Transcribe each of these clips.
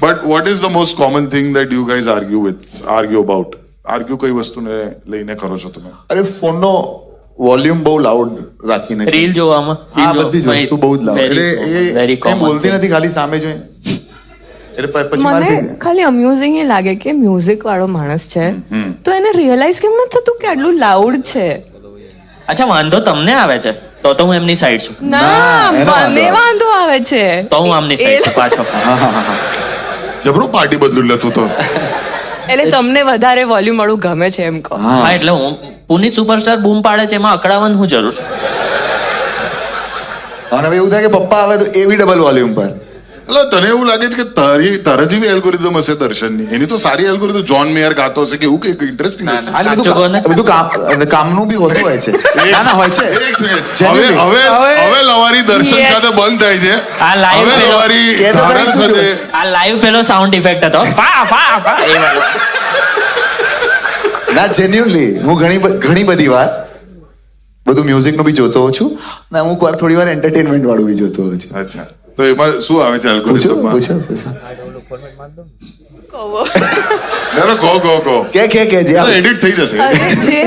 But what is the most common thing that you guys argue about? Argue કઈ વસ્તુને લઈને કરો છો તમે? અરે ફોનનો વોલ્યુમ બહુ લાઉડ રાખીને રીલ જોવામાં આ બધી જ વસ્તુ બહુ જ લાઉડ એટલે એ કઈ બોલતી નથી ખાલી સામે જોઈ એટલે પછી મને ખાલી અમ્યુઝિંગ એ લાગે કે મ્યુઝિક વાળો માણસ છે તો એને રિયલાઇઝ કેમ નથી થતું કે આટલું લાઉડ છે. અચ્છા વાંધો તમને આવે છે તો હું એમની સાઈડ છું. ના મને વાંધો આવે છે તો હું આમની સાઈડ છું પાછો. જબરો પાર્ટી બદલું લેતું તો એટલે તમને વધારે વોલ્યુમ વાળું ગમે છે એમ કહો. હા એટલે હું પુનીત સુપરસ્ટાર બૂમ પાડે છે એમાં અકળાવાની હું જરૂર છું. અને હવે એવું થાય કે પપ્પા આવે તો એ બી ડબલ વોલ્યુમ પર. એટલે તને એવું લાગે છે કે તારા જેવી એલ્ગોરિધમ હશે દર્શનની? એની તો સારી એલ્ગોરિધમ જોન મેયર ગાતો હશે કે એવું કંઈક ઇન્ટરેસ્ટિંગ હશે. આ બધું કામનું બી હોતું હોય છે. ના ના હોય છે. એક સેકન્ડ હવે લવારી દર્શન સાથે બંધ થાય છે. આ લાઈવ હવે લવારી ભારત સાથે આ લાઈવ પેલો સાઉન્ડ ઇફેક્ટ હતો ફા ફા ફા એ વાળો. ના જેન્યુઅલી હું ઘણી બધી વાર બધું મ્યુઝિકનું બી જોતો હોઉં છું અને અમુક વાર થોડી વાર એન્ટરટેનમેન્ટ વાળું બી જોતો હોઉં છું. અચ્છા તો એમાં શું આવે છે એલ્ગોરિધમમાં? કહો કે જે એડિટ થઈ જશે. અરે જે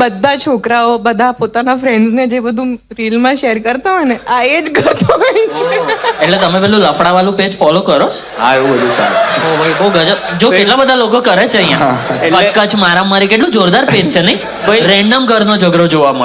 બધા છોકરાઓ બધા પોતાના ફ્રેન્ડ્સને જે બધું રીલમાં શેર કરતા હોય ને આ એ જ કરતો હોય છે. એટલે તમે પેલું લફડા વાળું પેજ ફોલો કરો છો? હા એવું બધું ચાલે. ઓ ભાઈ બહુ ગજબ. જો કેટલા બધા લોકો કરે છે અહીંયા કચ કચ મારામારી કેટલું જોરદાર પેજ છે નહીં? રેન્ડમ ઘરનો ઝઘડો જોવા મળે.